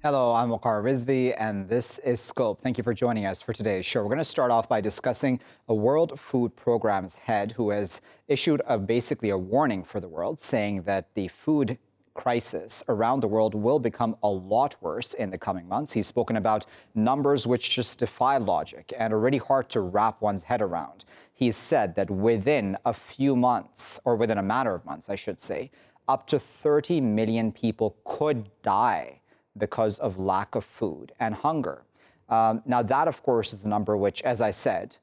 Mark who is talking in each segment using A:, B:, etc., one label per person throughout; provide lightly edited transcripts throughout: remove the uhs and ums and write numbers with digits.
A: Hello, I'm Waqar Rizvi, and this is Scope. Thank you for joining us for today's show. We're going to start off by discussing a World Food Program's head who has issued basically a warning for the world, saying that the food crisis around the world will become a lot worse in the coming months. He's spoken about numbers which just defy logic and are really hard to wrap one's head around. He's said that within a few months, or within a matter of months, I should say, up to 30 million people could die because of lack of food and hunger. Now, that, of course, is a number which, as I said,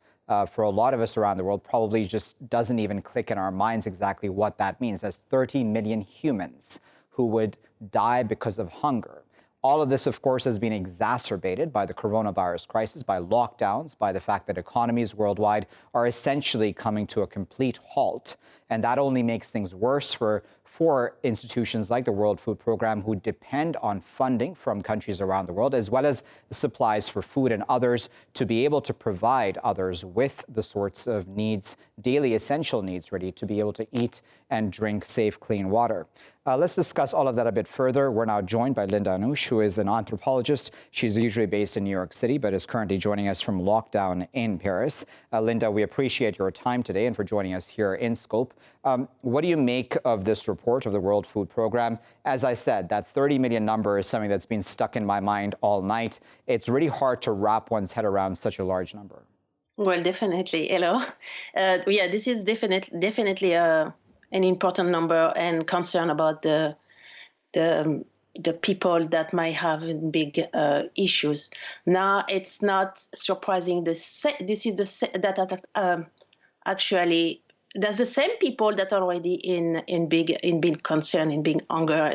A: for a lot of us around the world, probably just doesn't even click in our minds exactly what that means. There's 30 million humans who would die because of hunger. All of this, of course, has been exacerbated by the coronavirus crisis, by lockdowns, by the fact that economies worldwide are essentially coming to a complete halt. And that only makes things worse for institutions like the World Food Program, who depend on funding from countries around the world, as well as the supplies for food and others, to be able to provide others with the sorts of needs, daily essential needs, really, to be able to eat and drink safe, clean water. Let's discuss all of that a bit further. We're now joined by Ainouche, who is an anthropologist. She's usually based in New York City, but is currently joining us from lockdown in Paris. Linda, we appreciate your time today and for joining us here in Scope. What do you make of this report of the World Food Program? As I said, that 30 million number is something that's been stuck in my mind all night. It's really hard to wrap one's head around such a large number.
B: Well, definitely. Hello. Yeah, this is definitely an important number and concern about the people that might have big issues. Now, it's not surprising. Actually, that's the same people that are already in big concern, in big hunger,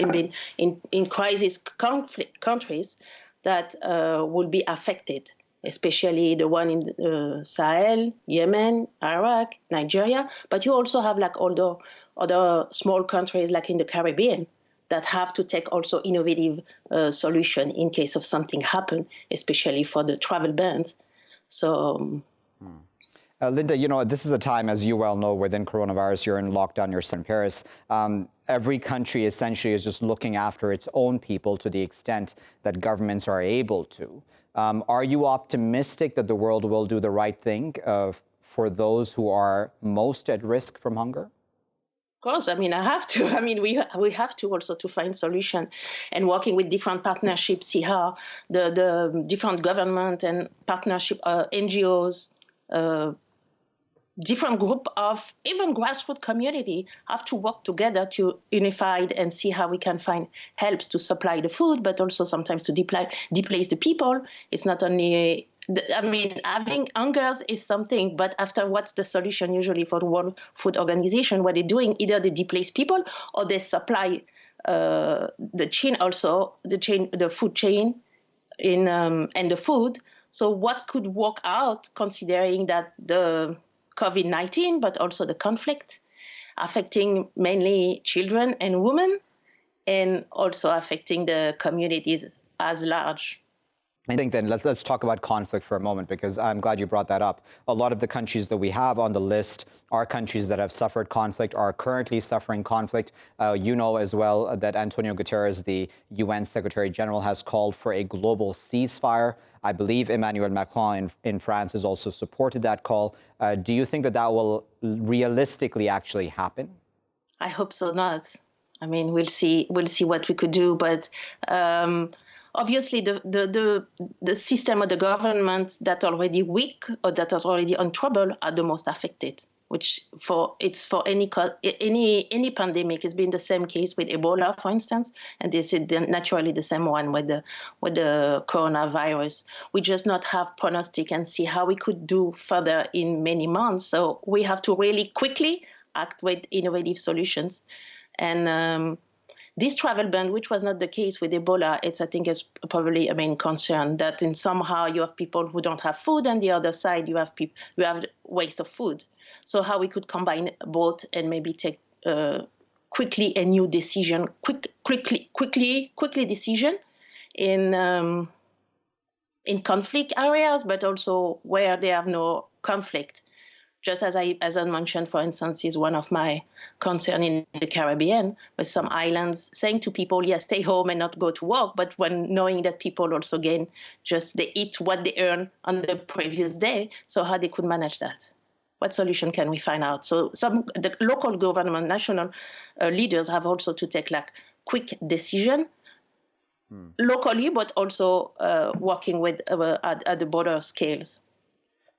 B: in crisis conflict countries that will be affected, especially the one in Sahel, Yemen, Iraq, Nigeria. But you also have like other small countries like in the Caribbean that have to take also innovative solution in case of something happen, especially for the travel bans. So.
A: Linda, you know, this is a time, as you well know, within coronavirus, you're in lockdown, you're in Paris. Every country essentially is just looking after its own people to the extent that governments are able to. Are you optimistic that the world will do the right thing for those who are most at risk from hunger?
B: Of course, I mean, I have to. I mean, we have to also to find solution, and working with different partnerships, see how the different government and partnership NGOs, different group of even grassroots community have to work together to unify and see how we can find helps to supply the food, but also sometimes to displace the people. It's not only, I mean, having hungers is something, but after what's the solution usually for the World Food Organization? What they're doing, either they displace people or they supply the chain also, the food chain and the food. So what could work out considering that the COVID-19, but also the conflict affecting mainly children and women, and also affecting the communities as large.
A: I think then let's talk about conflict for a moment, because I'm glad you brought that up. A lot of the countries that we have on the list are countries that have suffered conflict, are currently suffering conflict. You know as well that Antonio Guterres, the UN Secretary General, has called for a global ceasefire. I believe Emmanuel Macron in France has also supported that call. Do you think that that will realistically actually happen?
B: I hope so not. I mean, we'll see what we could do, but obviously the system of the government that are already weak or that are already in trouble are the most affected. Which for any pandemic, it's been the same case with Ebola, for instance, and this is naturally the same one with the coronavirus. We just not have prognostic and see how we could do further in many months. So we have to really quickly act with innovative solutions. And this travel ban, which was not the case with Ebola, I think is probably a main concern that in somehow you have people who don't have food, and the other side you have waste of food. So how we could combine both and maybe take quickly a new decision, quickly decision in conflict areas, but also where they have no conflict. just as I mentioned, for instance, is one of my concerns in the Caribbean, with some islands saying to people, yes, stay home and not go to work, but when knowing that people also gain, just they eat what they earn on the previous day, so how they could manage that. What solution can we find out? So the local government, national leaders have also to take like quick decision locally, but also working with at the border scales.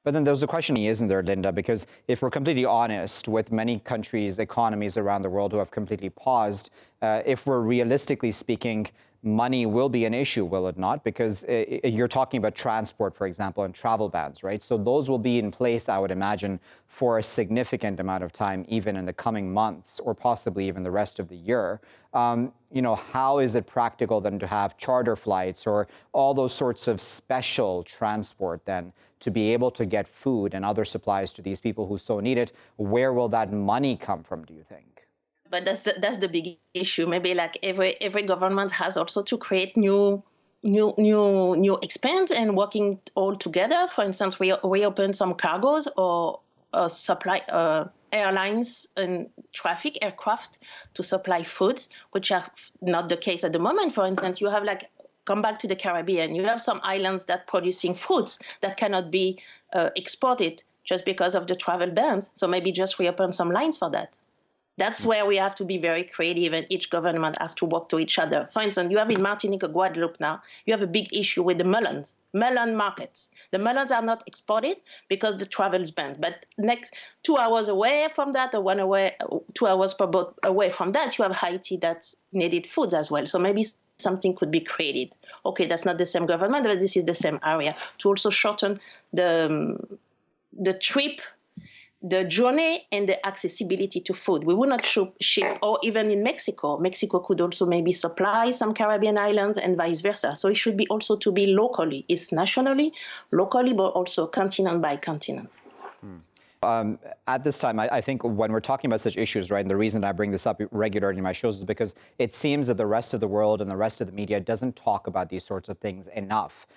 A: But then there's a question, isn't there, Linda? Because if we're completely honest, with many countries, economies around the world who have completely paused, if we're realistically speaking, money will be an issue, will it not? Because you're talking about transport, for example, and travel bans, right? So those will be in place, I would imagine, for a significant amount of time, even in the coming months, or possibly even the rest of the year. How is it practical then to have charter flights or all those sorts of special transport then to be able to get food and other supplies to these people who so need it? Where will that money come from, do you think?
B: But that's the big issue. Maybe like every government has also to create new expense and working all together. For instance, we open some cargos or supply airlines and traffic aircraft to supply foods, which are not the case at the moment. For instance, you have come back to the Caribbean. You have some islands that producing foods that cannot be exported just because of the travel bans. So maybe just reopen some lines for that. That's where we have to be very creative, and each government have to work to each other. For instance, you have in Martinique or Guadeloupe now, you have a big issue with the melon markets. The melons are not exported because the travel is banned. But next 2 hours away from that, or 2 hours per boat away from that, you have Haiti that's needed foods as well. So maybe something could be created. Okay, that's not the same government, but this is the same area to also shorten the trip, the journey, and the accessibility to food. We will not ship, or even in Mexico. Mexico could also maybe supply some Caribbean islands and vice versa. So it should be also to be locally. It's nationally, locally, but also continent by continent.
A: At this time, I think when we're talking about such issues, right, and the reason I bring this up regularly in my shows is because it seems that the rest of the world and the rest of the media doesn't talk about these sorts of things enough.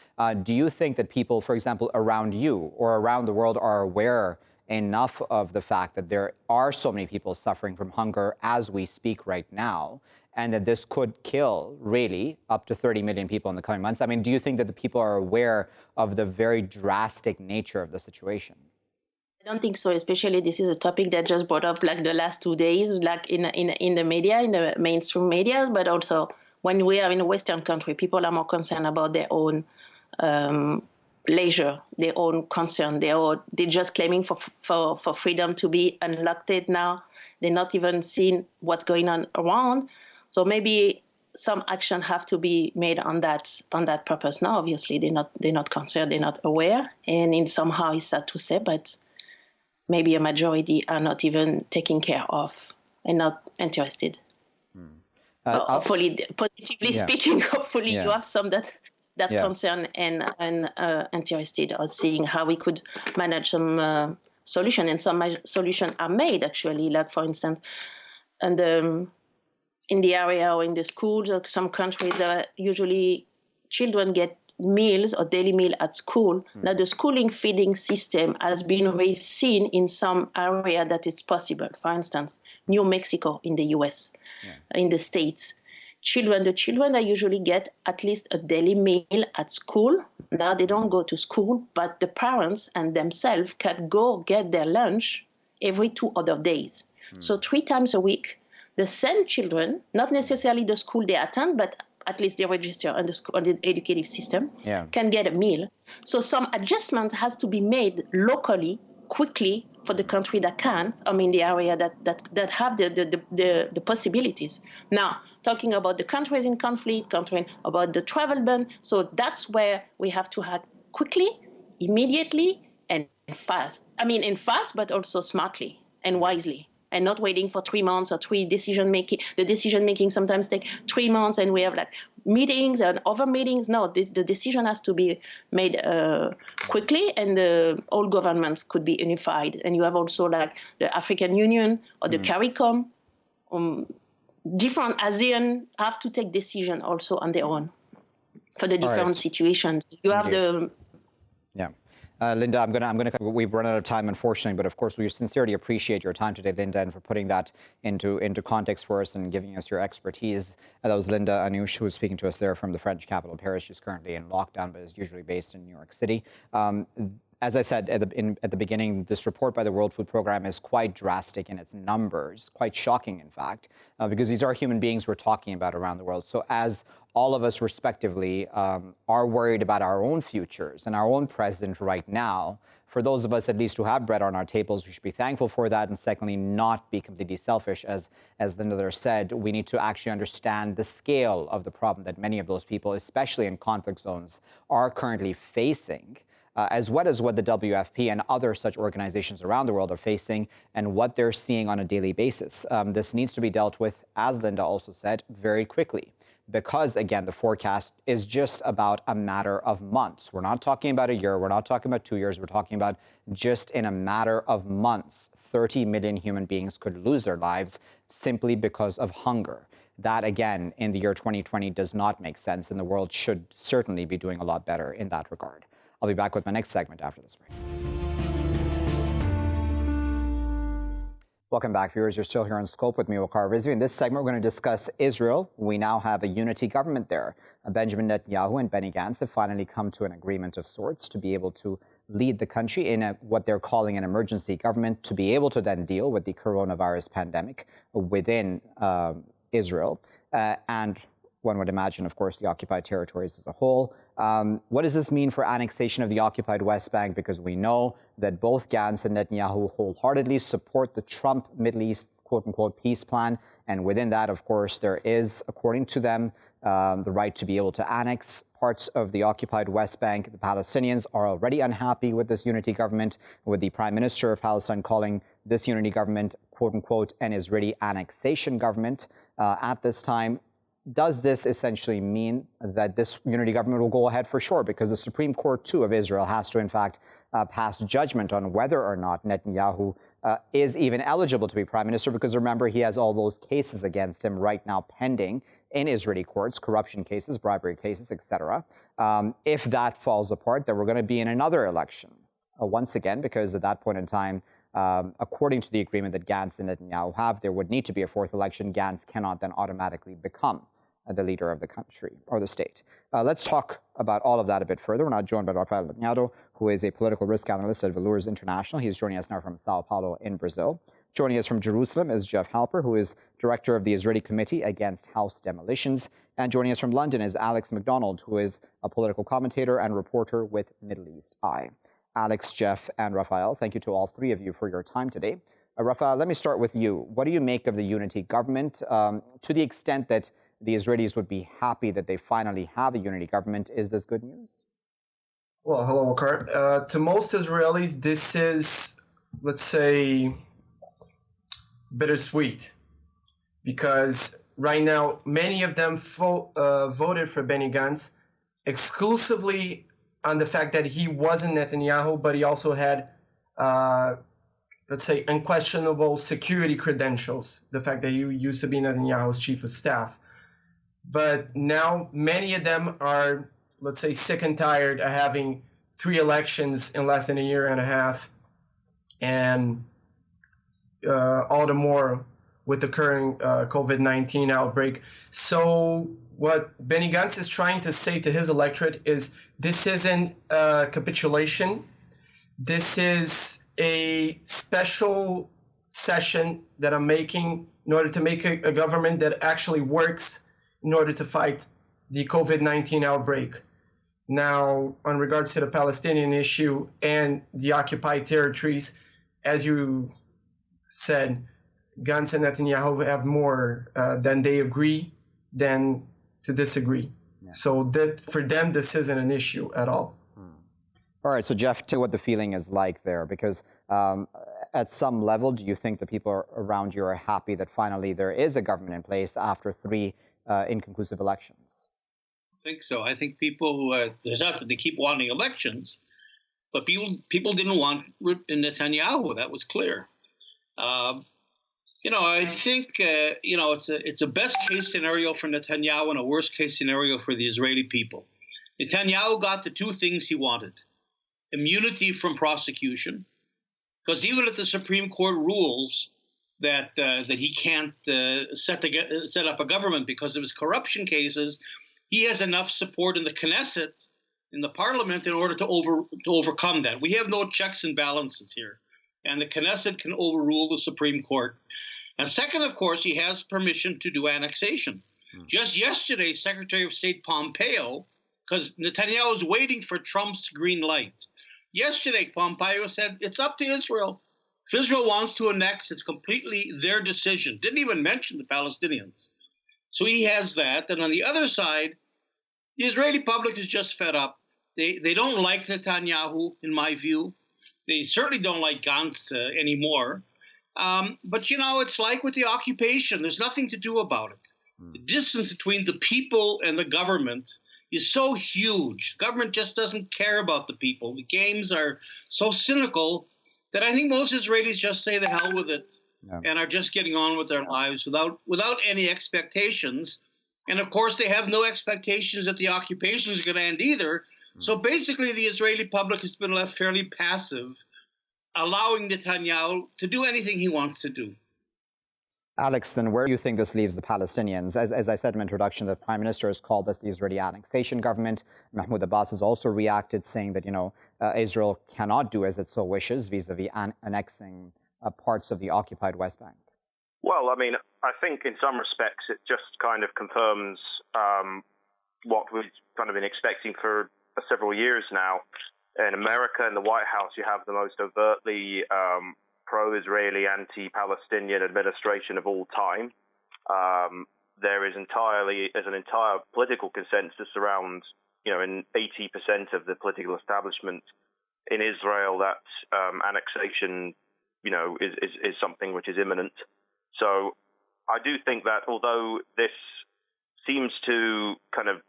A: Do you think that people, for example, around you or around the world are aware enough of the fact that there are so many people suffering from hunger as we speak right now, and that this could kill really up to 30 million people in the coming months? I mean, do you think that the people are aware of the very drastic nature of the situation?
B: I don't think so. Especially this is a topic that just brought up like the last 2 days, like in the media, in the mainstream media, but also when we are in a Western country, people are more concerned about their own leisure, their own concern. They're just claiming for freedom to be unlocked now. They're not even seeing what's going on around. So maybe some action have to be made on that purpose. Now, obviously, they're not concerned, they're not aware, and in somehow it's sad to say, but maybe a majority are not even taken care of and not interested. Hopefully, positively speaking, hopefully you have some that concern and interested or seeing how we could manage some solution. And some solutions are made actually, like for instance, and in the area or in the schools or some countries, usually children get meals or daily meal at school. Now the schooling feeding system has been seen in some area that it's possible. For instance, New Mexico in the US, in the States. The children that usually get at least a daily meal at school. Now they don't go to school, but the parents and themselves can go get their lunch every 2 other days. So 3 times a week, the same children, not necessarily the school they attend, but at least they register on the educative system, can get a meal. So some adjustment has to be made locally, quickly, for the country that can, the area that have the possibilities. Now, talking about the countries in conflict, about the travel ban, so that's where we have to act quickly, immediately, and fast. Fast, but also smartly and wisely. And not waiting for 3 months or decision-making. The decision-making sometimes take 3 months, and we have like meetings and other meetings. No, the decision has to be made quickly, and all governments could be unified. And you have also like the African Union or the CARICOM. Different ASEAN have to take decision also on their own for the different situations. You have
A: Linda, we've run out of time, unfortunately, but of course, we sincerely appreciate your time today, Linda, and for putting that into context for us and giving us your expertise. That was Linda Ainouche, who was speaking to us there from the French capital, Paris. She's currently in lockdown, but is usually based in New York City. As I said at the beginning, this report by the World Food Programme is quite drastic in its numbers, quite shocking, in fact, because these are human beings we're talking about around the world. So as all of us respectively are worried about our own futures and our own present right now, for those of us at least who have bread on our tables, we should be thankful for that, and secondly, not be completely selfish. As Linda there said, we need to actually understand the scale of the problem that many of those people, especially in conflict zones, are currently facing. As well as what the WFP and other such organizations around the world are facing and what they're seeing on a daily basis. This needs to be dealt with, as Linda also said, very quickly. Because, again, the forecast is just about a matter of months. We're not talking about a year. We're not talking about 2 years. We're talking about just in a matter of months, 30 million human beings could lose their lives simply because of hunger. That, again, in the year 2020 does not make sense, and the world should certainly be doing a lot better in that regard. I'll be back with my next segment after this break. Welcome back, viewers. You're still here on Scope with me, Waqar Rizvi. In this segment, we're going to discuss Israel. We now have a unity government there. Benjamin Netanyahu and Benny Gantz have finally come to an agreement of sorts to be able to lead the country in what they're calling an emergency government, to be able to then deal with the coronavirus pandemic within Israel. And one would imagine, of course, the occupied territories as a whole. What does this mean for annexation of the occupied West Bank? Because we know that both Gantz and Netanyahu wholeheartedly support the Trump Middle East quote-unquote peace plan. And within that, of course, there is, according to them, the right to be able to annex parts of the occupied West Bank. The Palestinians are already unhappy with this unity government, with the Prime Minister of Palestine calling this unity government, quote-unquote, an Israeli annexation government at this time. Does this essentially mean that this unity government will go ahead for sure? Because the Supreme Court, too, of Israel has to, in fact, pass judgment on whether or not Netanyahu is even eligible to be prime minister. Because remember, he has all those cases against him right now pending in Israeli courts, corruption cases, bribery cases, etc. If that falls apart, then we're going to be in another election once again, because at that point in time, according to the agreement that Gantz and Netanyahu have, there would need to be a fourth election. Gantz cannot then automatically become the leader of the country or the state. Let's talk about all of that a bit further. We're now joined by Raphael, who is a political risk analyst at Valeurs International. He's joining us now from Sao Paulo in Brazil. Joining us from Jerusalem is Jeff Halper, who is director of the Israeli Committee Against House Demolitions. And joining us from London is Alex MacDonald, who is a political commentator and reporter with Middle East Eye. Alex, Jeff, and Raphael, thank you to all three of you for your time today. Raphael, let me start with you. What do you make of the unity government? To the extent that the Israelis would be happy that they finally have a unity government, is this good news?
C: Well, hello, Waqar. To most Israelis, this is, let's say, bittersweet, because right now many of them voted for Benny Gantz exclusively on the fact that he wasn't Netanyahu, but he also had, let's say, unquestionable security credentials, the fact that he used to be Netanyahu's chief of staff. But now many of them are, let's say, sick and tired of having 3 elections in less than a year and a half, and all the more with the current COVID-19 outbreak. So what Benny Gantz is trying to say to his electorate is, this isn't a capitulation. This is a special session that I'm making in order to make a government that actually works in order to fight the COVID-19 outbreak. Now, on regards to the Palestinian issue and the occupied territories, as you said, Gantz and Netanyahu have more than they agree than to disagree. Yeah. So that for them, this isn't an issue at all.
A: All right, so Jeff, to what the feeling is like there, because at some level, do you think the people around you are happy that finally there is a government in place after 3 inconclusive elections?
D: I think so. I think people, there's not that they keep wanting elections, but people didn't want Netanyahu. That was clear. I think, it's a best case scenario for Netanyahu and a worst case scenario for the Israeli people. Netanyahu got the 2 things he wanted. immunity from prosecution, because even if the Supreme Court rules that he can't set up a government because of his corruption cases, he has enough support in the Knesset, in the parliament, in order to overcome that. We have no checks and balances here, and the Knesset can overrule the Supreme Court. And second, of course, he has permission to do annexation. Just yesterday, Secretary of State Pompeo, because Netanyahu is waiting for Trump's green light. Yesterday, Pompeo said, it's up to Israel. If Israel wants to annex, it's completely their decision. Didn't even mention the Palestinians. So he has that. And on the other side, the Israeli public is just fed up. They don't like Netanyahu, in my view. They certainly don't like Gantz anymore. But, you know, it's like with the occupation. There's nothing to do about it. The distance between the people and the government is so huge. Government just doesn't care about the people. The games are so cynical that I think most Israelis just say the hell with it and are just getting on with their lives without any expectations. And of course, they have no expectations that the occupation is going to end either. So basically, the Israeli public has been left fairly passive, allowing Netanyahu to do anything he wants to do.
A: Alex, then where do you think this leaves the Palestinians? As I said in my introduction, the Prime Minister has called this the Israeli annexation government. Mahmoud Abbas has also reacted, saying that, Israel cannot do as it so wishes vis-a-vis annexing parts of the occupied West Bank.
E: Well, I mean, I think in some respects it just kind of confirms what we've kind of been expecting for several years now. In America, in the White House, you have the most overtly pro-Israeli, anti-Palestinian administration of all time. There is an entire political consensus around, in 80% of the political establishment in Israel that annexation, is something which is imminent. So I do think that although this seems to kind of,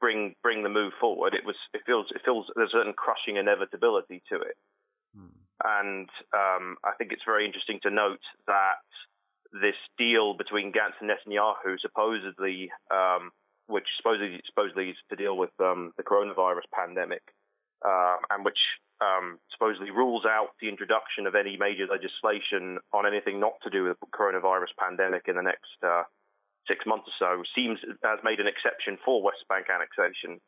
E: bring the move forward, it feels there's a certain crushing inevitability to it. And I think it's very interesting to note that this deal between Gantz and Netanyahu, which supposedly is to deal with the coronavirus pandemic, and which supposedly rules out the introduction of any major legislation on anything not to do with the coronavirus pandemic in the next 6 months or so, has made an exception for West Bank annexation.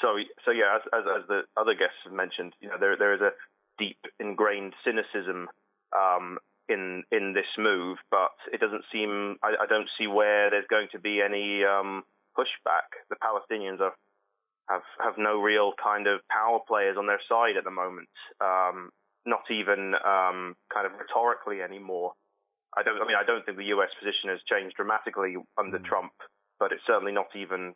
E: So yeah, as the other guests have mentioned, there is a deep ingrained cynicism in this move, but it doesn't seem. I don't see where there's going to be any pushback. The Palestinians have no real kind of power players on their side at the moment. Not even kind of rhetorically anymore. I don't think the U.S. position has changed dramatically under Trump, but it's certainly not even,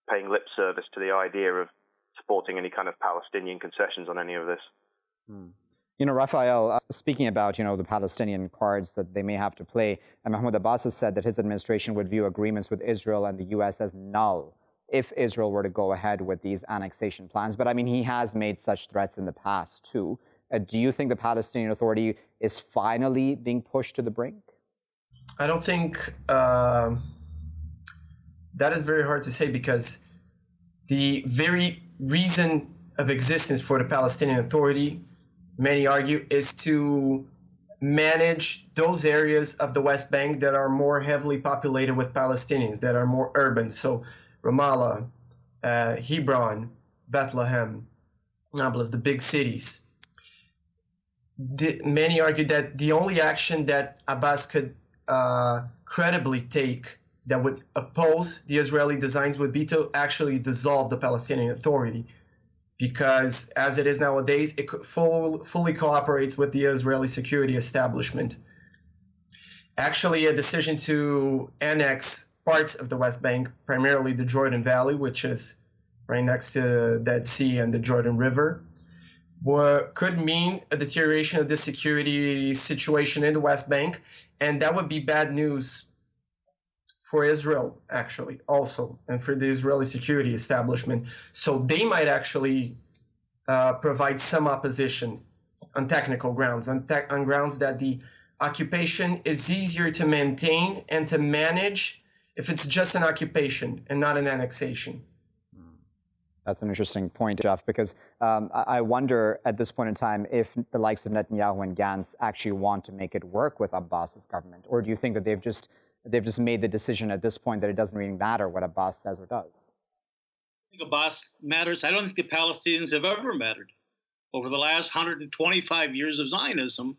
E: paying lip service to the idea of supporting any kind of Palestinian concessions on any of this.
A: Raphael, speaking about, the Palestinian cards that they may have to play, and Mahmoud Abbas has said that his administration would view agreements with Israel and the U.S. as null if Israel were to go ahead with these annexation plans. But, he has made such threats in the past, too. Do you think the Palestinian Authority is finally being pushed to the brink?
C: I don't think that is very hard to say, because the very reason of existence for the Palestinian Authority, many argue, is to manage those areas of the West Bank that are more heavily populated with Palestinians, that are more urban. So Ramallah, Hebron, Bethlehem, Nablus, the big cities. Many argue that the only action that Abbas could credibly take that would oppose the Israeli designs would be to actually dissolve the Palestinian Authority, because as it is nowadays, it fully cooperates with the Israeli security establishment. Actually, a decision to annex parts of the West Bank, primarily the Jordan Valley, which is right next to the Dead Sea and the Jordan River, could mean a deterioration of the security situation in the West Bank, and that would be bad news for Israel, actually, also, and for the Israeli security establishment. So they might actually provide some opposition on technical grounds, on grounds that the occupation is easier to maintain and to manage if it's just an occupation and not an annexation.
A: That's an interesting point, Jeff, because I wonder at this point in time if the likes of Netanyahu and Gantz actually want to make it work with Abbas's government, or do you think that they've just made the decision at this point that it doesn't really matter what Abbas says or does?
D: I think Abbas matters. I don't think the Palestinians have ever mattered over the last 125 years of Zionism.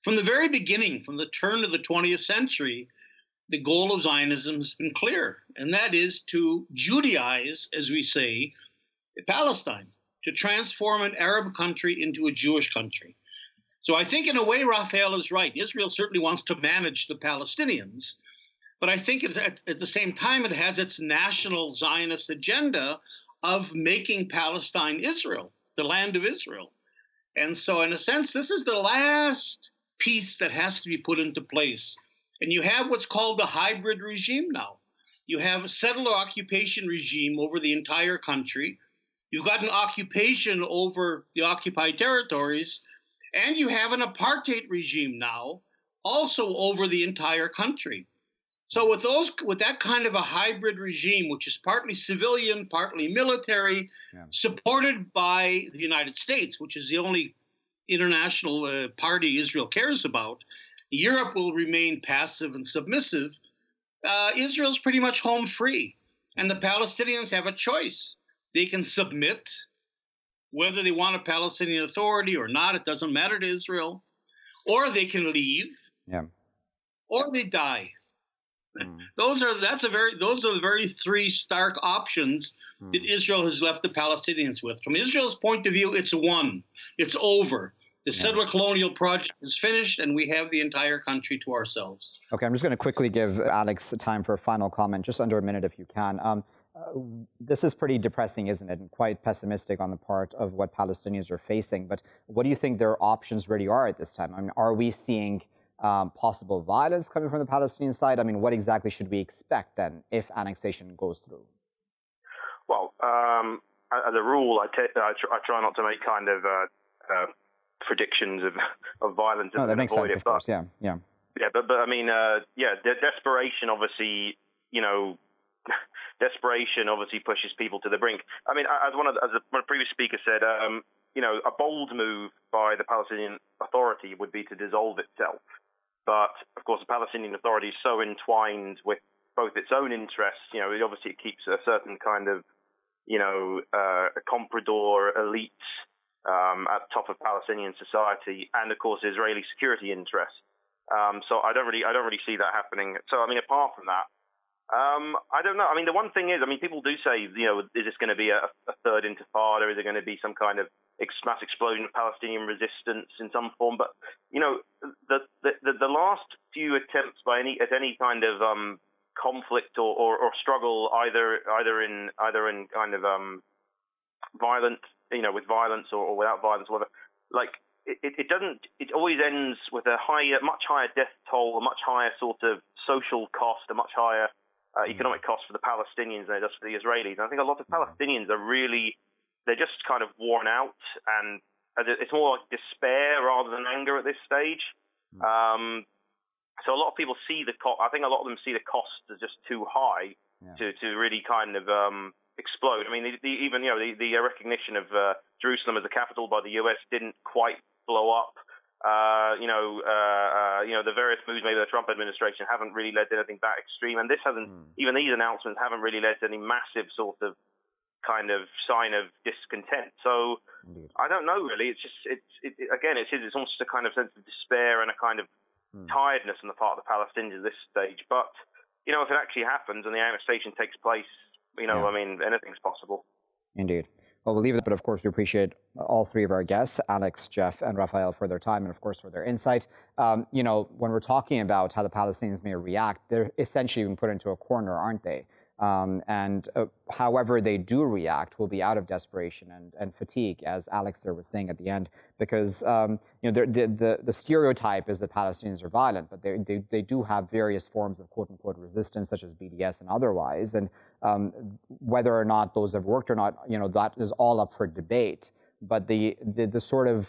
D: From the very beginning, from the turn of the 20th century, the goal of Zionism has been clear, and that is to Judaize, as we say, Palestine, to transform an Arab country into a Jewish country. So I think in a way Raphael is right. Israel certainly wants to manage the Palestinians, but I think at the same time it has its national Zionist agenda of making Palestine Israel, the land of Israel. And so in a sense, this is the last piece that has to be put into place. And you have what's called the hybrid regime now. You have a settler occupation regime over the entire country. You've got an occupation over the occupied territories, and you have an apartheid regime now, also over the entire country. So with that kind of a hybrid regime, which is partly civilian, partly military, supported by the United States, which is the only international party Israel cares about, Europe will remain passive and submissive. Israel's pretty much home free, and the Palestinians have a choice. They can submit, whether they want a Palestinian Authority or not, it doesn't matter to Israel, or they can leave, or they die. Those are the very three stark options that Israel has left the Palestinians with. From Israel's point of view, it's won. It's over. The settler colonial project is finished, and we have the entire country to ourselves.
A: Okay, I'm just going to quickly give Alex time for a final comment, just under a minute if you can. This is pretty depressing, isn't it? And quite pessimistic on the part of what Palestinians are facing. But what do you think their options really are at this time? I mean, are we seeing possible violence coming from the Palestinian side? I mean, what exactly should we expect then if annexation goes through?
E: Well, as a rule, I try not to make kind of predictions of violence.
A: No, that makes sense, of course. Yeah.
E: But I mean, the desperation, obviously, desperation obviously pushes people to the brink. I mean, as one of the previous speaker said, a bold move by the Palestinian Authority would be to dissolve itself. But of course, the Palestinian Authority is so entwined with both its own interests. It keeps a certain kind of, a comprador elite at the top of Palestinian society, and of course Israeli security interests. So I don't really see that happening. So I mean, apart from that, I don't know. I mean, the one thing is, people do say, is this going to be a third intifada? Is there going to be some kind of mass explosion of Palestinian resistance in some form? But the last few attempts at any kind of conflict or struggle, either in kind of violent, with violence or without violence, or whatever, it always ends with a much higher death toll, a much higher sort of social cost, a much higher economic cost for the Palestinians than it does for the Israelis. And I think a lot of Palestinians they're just kind of worn out, and it's more like despair rather than anger at this stage. So a lot of people see I think a lot of them see the cost as just too high to really kind of explode. I mean, the recognition of Jerusalem as the capital by the US didn't quite blow up. The various moves made by the Trump administration haven't really led to anything that extreme, and this hasn't. Even these announcements haven't really led to any massive sort of kind of sign of discontent. So I don't know really. It's just it's almost a kind of sense of despair and a kind of tiredness on the part of the Palestinians at this stage. But if it actually happens and the annexation takes place, I mean, anything's possible.
A: Indeed. Well, we'll leave it, but of course we appreciate all three of our guests, Alex, Jeff, and Raphael, for their time and of course for their insight. When we're talking about how the Palestinians may react, they're essentially being put into a corner, aren't they? However they do react will be out of desperation and fatigue, as Alex there was saying at the end, because the stereotype is that Palestinians are violent, but they do have various forms of quote-unquote resistance, such as BDS and otherwise, and whether or not those have worked or not, that is all up for debate. But the sort of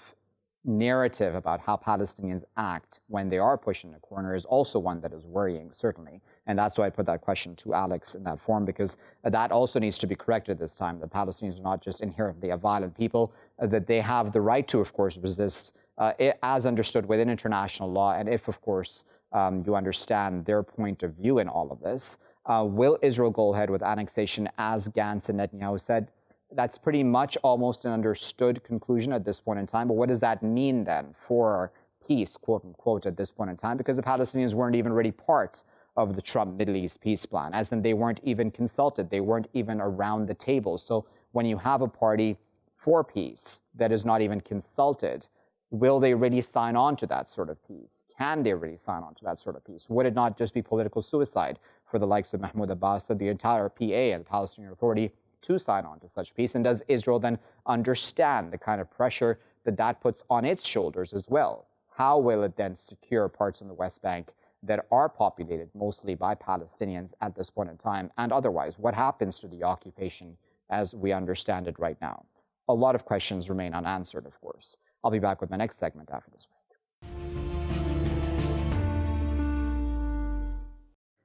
A: narrative about how Palestinians act when they are pushed in a corner is also one that is worrying, certainly. And that's why I put that question to Alex in that form, because that also needs to be corrected this time, that Palestinians are not just inherently a violent people, that they have the right to, of course, resist as understood within international law. And if, of course, you understand their point of view in all of this, will Israel go ahead with annexation, as Gantz and Netanyahu said? That's pretty much almost an understood conclusion at this point in time. But what does that mean then for peace, quote unquote, at this point in time? Because the Palestinians weren't even really part of the Trump Middle East peace plan, as in they weren't even consulted. They weren't even around the table. So when you have a party for peace that is not even consulted, will they really sign on to that sort of peace? Can they really sign on to that sort of peace? Would it not just be political suicide for the likes of Mahmoud Abbas and the entire PA and the Palestinian Authority to sign on to such peace? And does Israel then understand the kind of pressure that that puts on its shoulders as well? How will it then secure parts in the West Bank that are populated mostly by Palestinians at this point in time and otherwise? What happens to the occupation as we understand it right now? A lot of questions remain unanswered, of course. I'll be back with my next segment after this break.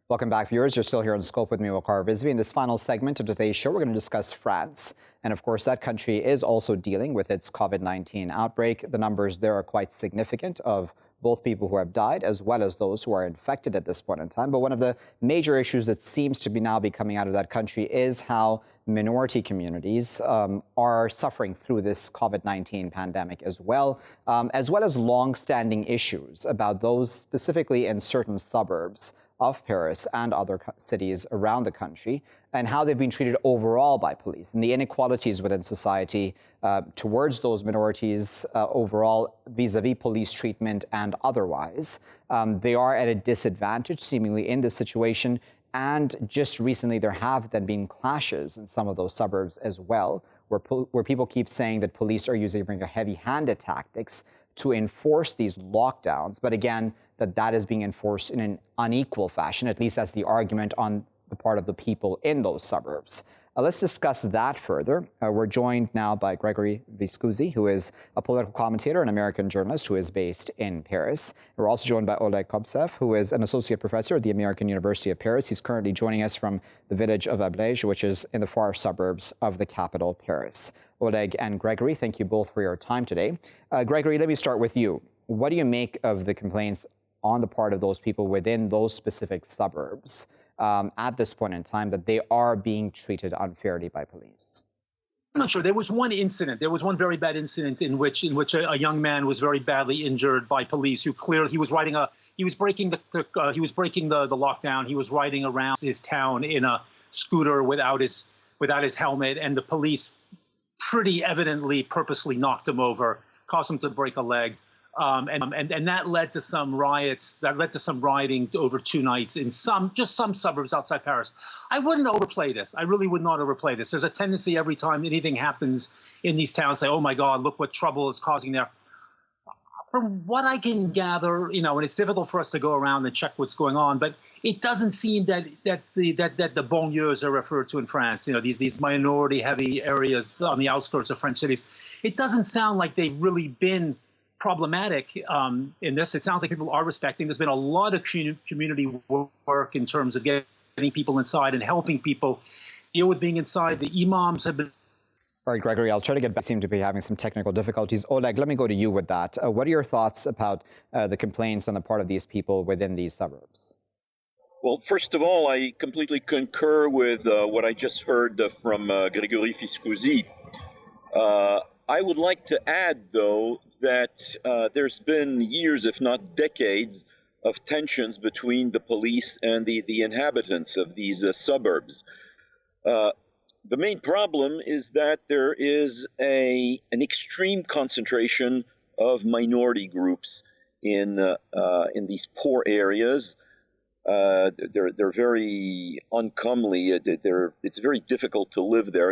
A: Welcome back, viewers. You're still here on Scope with me, Waqar Rizvi. In this final segment of today's show, we're going to discuss France. And of course, that country is also dealing with its COVID-19 outbreak. The numbers there are quite significant of both people who have died as well as those who are infected at this point in time. But one of the major issues that seems to be now be coming out of that country is how minority communities are suffering through this COVID-19 pandemic as well as long-standing issues about those specifically in certain suburbs of Paris and other cities around the country, and how they've been treated overall by police, and the inequalities within society towards those minorities overall vis-a-vis police treatment and otherwise. They are at a disadvantage seemingly in this situation, and just recently there have then been clashes in some of those suburbs as well, where people keep saying that police are using heavy-handed tactics to enforce these lockdowns, but again, that is being enforced in an unequal fashion. At least that's the argument on the part of the people in those suburbs. Let's discuss that further. We're joined now by Gregory Viscusi, who is a political commentator and American journalist who is based in Paris. We're also joined by Oleg Kobtzeff, who is an associate professor at the American University of Paris. He's currently joining us from the village of Ablège, which is in the far suburbs of the capital, Paris. Oleg and Gregory, thank you both for your time today. Gregory, let me start with you. What do you make of the complaints on the part of those people within those specific suburbs at this point in time that they are being treated unfairly by police?
F: I'm not sure. There was one incident. There was one very bad incident in which a young man was very badly injured by police. Who clearly he was breaking the lockdown. He was riding around his town in a scooter without his helmet, and the police pretty evidently purposely knocked him over, caused him to break a leg. And that led to some riots. That led to some rioting over 2 nights in some suburbs outside Paris. I wouldn't overplay this. I really would not overplay this. There's a tendency every time anything happens in these towns, say, "Oh my God, look what trouble it's causing there." From what I can gather, and it's difficult for us to go around and check what's going on, but it doesn't seem that the banlieues are referred to in France. These minority-heavy areas on the outskirts of French cities. It doesn't sound like they've really been problematic in this. It sounds like people are respecting. There's been a lot of community work in terms of getting people inside and helping people deal with being inside. The imams have been...
A: All right, Gregory, I'll try to get back. Seem to be having some technical difficulties. Oleg, let me go to you with that. What are your thoughts about the complaints on the part of these people within these suburbs?
G: Well, first of all, I completely concur with what I just heard from Gregory Viscusi. I would like to add, though, that there's been years, if not decades, of tensions between the police and the inhabitants of these suburbs. The main problem is that there is an extreme concentration of minority groups in these poor areas. They're very uncomely. It's very difficult to live there.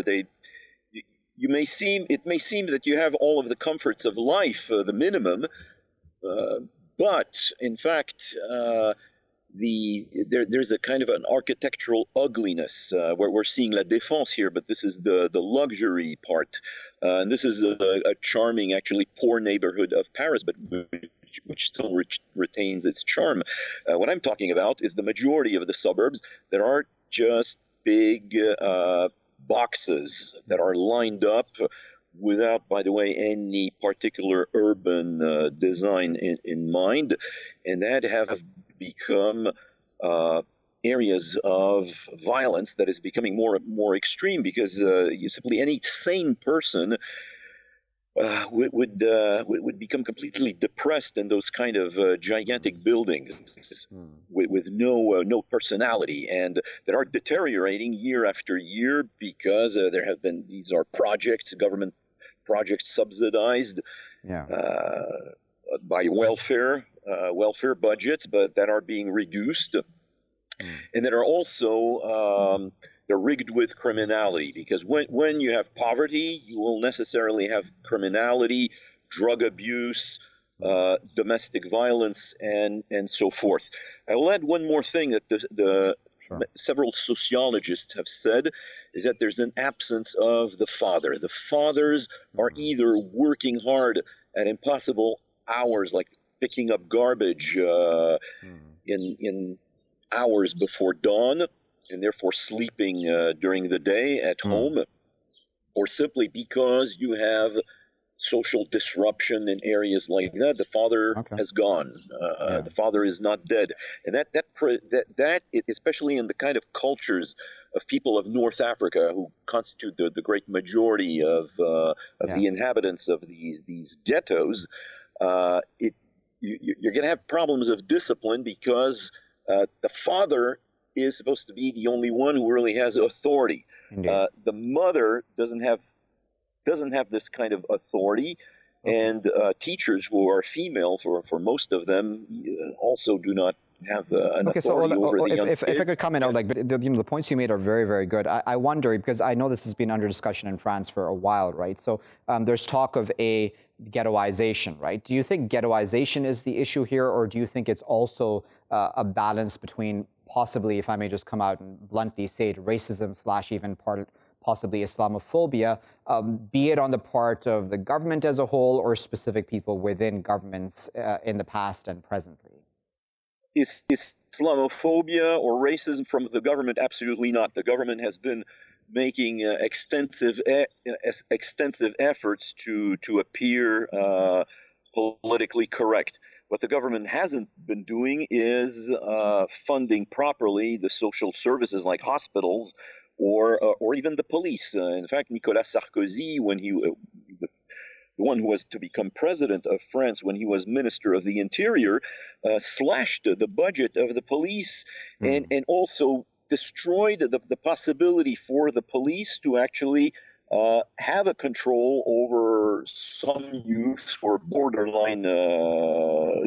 G: It may seem that you have all of the comforts of life, the minimum, but in fact, there's a kind of an architectural ugliness. We're seeing La Défense here, but this is the luxury part. And this is a charming, actually poor neighborhood of Paris, but which still retains its charm. What I'm talking about is the majority of the suburbs that are just big boxes that are lined up without, by the way, any particular urban design in mind, and that have become areas of violence that is becoming more extreme, because simply any sane person would become completely depressed in those kind of gigantic buildings with no personality, and that are deteriorating year after year because there have been, these are projects, government projects subsidized by welfare budgets, but that are being reduced, and that are also they're rigged with criminality, because when you have poverty, you will necessarily have criminality, drug abuse, domestic violence, and so forth. I will add one more thing that several sociologists have said, is that there's an absence of the father. The fathers are either working hard at impossible hours, like picking up garbage in hours before dawn, and therefore sleeping during the day at home, or simply because you have social disruption in areas like that. The father has gone. The father is not dead, and that especially in the kind of cultures of people of North Africa, who constitute the great majority of the inhabitants of these ghettos, you're going to have problems of discipline, because the father is supposed to be the only one who really has authority. The mother doesn't have this kind of authority, and teachers who are female, for most of them, also do not have an authority over the young kids.
A: If I could comment, Oleg, the points you made are very, very good. I wonder, because I know this has been under discussion in France for a while, right? So there's talk of a ghettoization, right? Do you think ghettoization is the issue here, or do you think it's also a balance between, possibly, if I may just come out and bluntly say it, racism / even possibly Islamophobia, be it on the part of the government as a whole or specific people within governments in the past and presently?
G: Is Islamophobia or racism from the government? Absolutely not. The government has been making extensive efforts to appear politically correct. What the government hasn't been doing is funding properly the social services like hospitals or even the police. In fact, Nicolas Sarkozy, when the one who was to become president of France, when he was Minister of the Interior, slashed the budget of the police and also destroyed the possibility for the police to actually have a control over some youths or borderline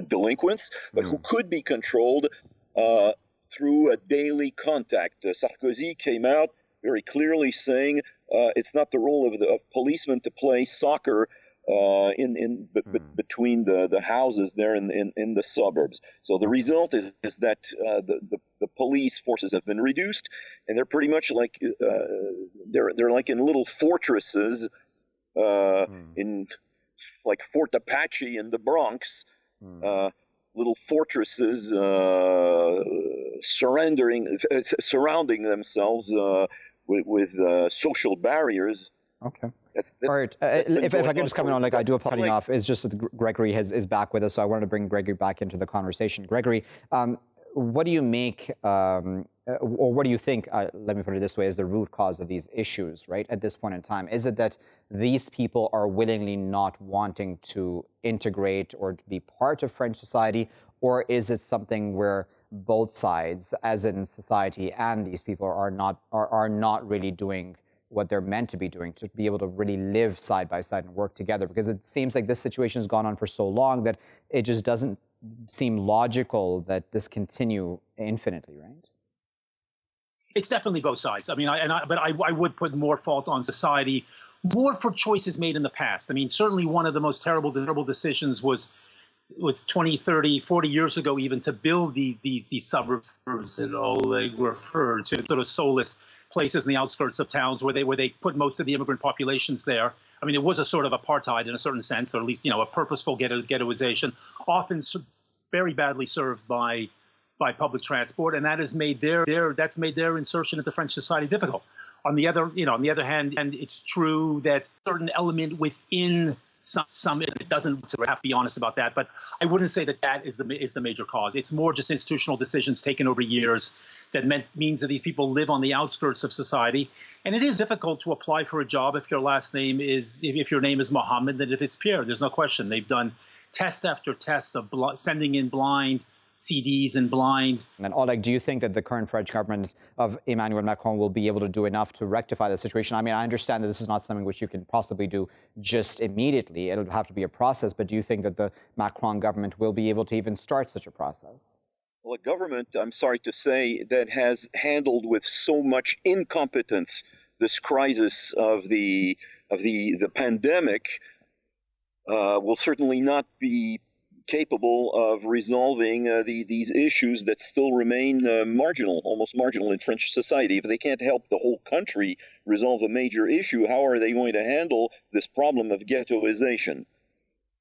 G: delinquents, but who could be controlled through a daily contact. Sarkozy came out very clearly saying it's not the role of policemen to play soccer between the houses there in the suburbs. So the result is that the police forces have been reduced, and they're pretty much like they're like in little fortresses in like Fort Apache in the Bronx. Little fortresses surrounding themselves with social barriers.
A: Okay. All right. If I could just come in on, I do apologize off. It's just that Gregory is back with us, so I wanted to bring Gregory back into the conversation. Gregory, what do you make, or what do you think, let me put it this way, is the root cause of these issues, right, at this point in time? Is it that these people are willingly not wanting to integrate or to be part of French society, or is it something where both sides, as in society and these people, are not really doing what they're meant to be doing, to be able to really live side by side and work together? Because it seems like this situation has gone on for so long that it just doesn't seem logical that this continue infinitely, right?
F: It's definitely both sides. I mean, but I would put more fault on society, more for choices made in the past. I mean, certainly one of the most terrible decisions was it was 20, 30, 40 years ago even to build these suburbs that Oleg referred to, sort of soulless places in the outskirts of towns where they put most of the immigrant populations there. I mean, it was a sort of apartheid in a certain sense, or at least, a purposeful ghettoization, often very badly served by public transport, and that has made that's made their insertion into French society difficult. On the other hand, and it's true that a certain element within some it doesn't. So we have to be honest about that. But I wouldn't say that is the major cause. It's more just institutional decisions taken over years that means that these people live on the outskirts of society, and it is difficult to apply for a job if your name is Mohammed than if it's Pierre. There's no question. They've done test after test of sending in blind CDs and blind.
A: And Oleg, do you think that the current French government of Emmanuel Macron will be able to do enough to rectify the situation? I mean, I understand that this is not something which you can possibly do just immediately. It'll have to be a process. But do you think that the Macron government will be able to even start such a process?
G: Well, a government, I'm sorry to say, that has handled with so much incompetence this crisis of the pandemic will certainly not be capable of resolving these issues that still remain almost marginal in French society. If they can't help the whole country resolve a major issue, how are they going to handle this problem of ghettoization?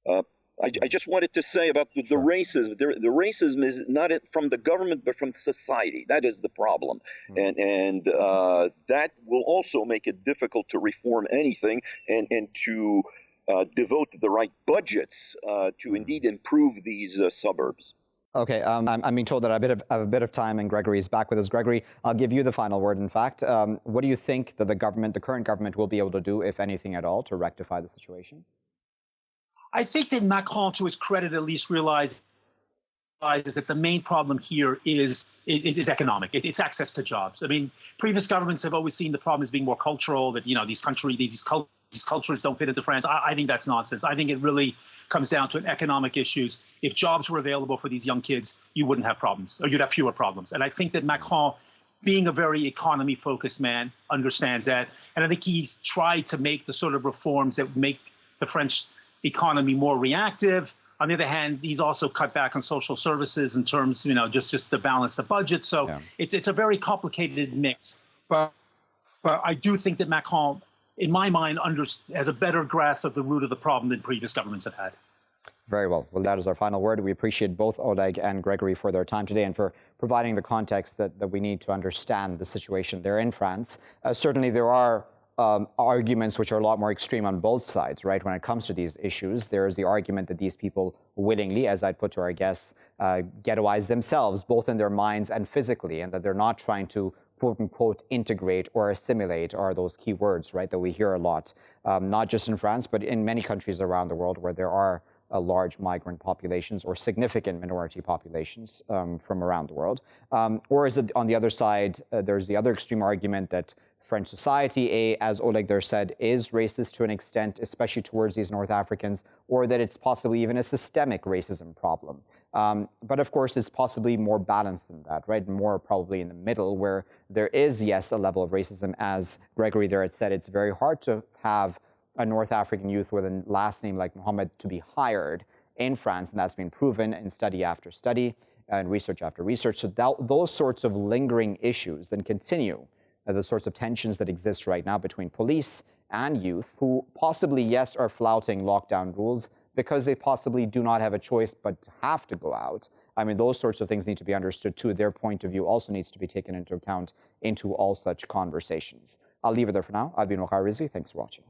G: I just wanted to say about the racism. The racism is not from the government, but from society. That is the problem. And that will also make it difficult to reform anything and to devote the right budgets to indeed improve these suburbs.
A: Okay, I'm being told that I have a bit of time, and Gregory is back with us. Gregory, I'll give you the final word. In fact, what do you think that the current government, will be able to do, if anything at all, to rectify the situation?
F: I think that Macron, to his credit, at least realizes that the main problem here is economic. It's access to jobs. I mean, previous governments have always seen the problem as being more cultural, that these cultures don't fit into France. I think that's nonsense. I think it really comes down to economic issues. If jobs were available for these young kids, you wouldn't have problems, or you'd have fewer problems. And I think that Macron, being a very economy-focused man, understands that. And I think he's tried to make the sort of reforms that make the French economy more reactive. On the other hand, he's also cut back on social services in terms, just to balance the budget. So yeah, it's a very complicated mix. But I do think that Macron, in my mind, has a better grasp of the root of the problem than previous governments have had.
A: Very well. Well, that is our final word. We appreciate both Oleg and Gregory for their time today and for providing the context that we need to understand the situation there in France. Certainly, there are arguments which are a lot more extreme on both sides, right? When it comes to these issues, there is the argument that these people willingly, as I'd put to our guests, ghettoize themselves, both in their minds and physically, and that they're not trying to quote unquote integrate or assimilate, are those key words, right, that we hear a lot, not just in France, but in many countries around the world where there are large migrant populations or significant minority populations from around the world. Or is it on the other side, there's the other extreme argument that French society, as Oleg there said, is racist to an extent, especially towards these North Africans, or that it's possibly even a systemic racism problem. But of course, it's possibly more balanced than that, right? More probably in the middle, where there is, yes, a level of racism. As Gregory there had said, it's very hard to have a North African youth with a last name like Mohammed to be hired in France, and that's been proven in study after study and research after research. So those sorts of lingering issues then continue, the sorts of tensions that exist right now between police and youth, who possibly, yes, are flouting lockdown rules because they possibly do not have a choice but have to go out. I mean, those sorts of things need to be understood too. Their point of view also needs to be taken into account into all such conversations. I'll leave it there for now. I've been Waqar Rizvi. Thanks for watching.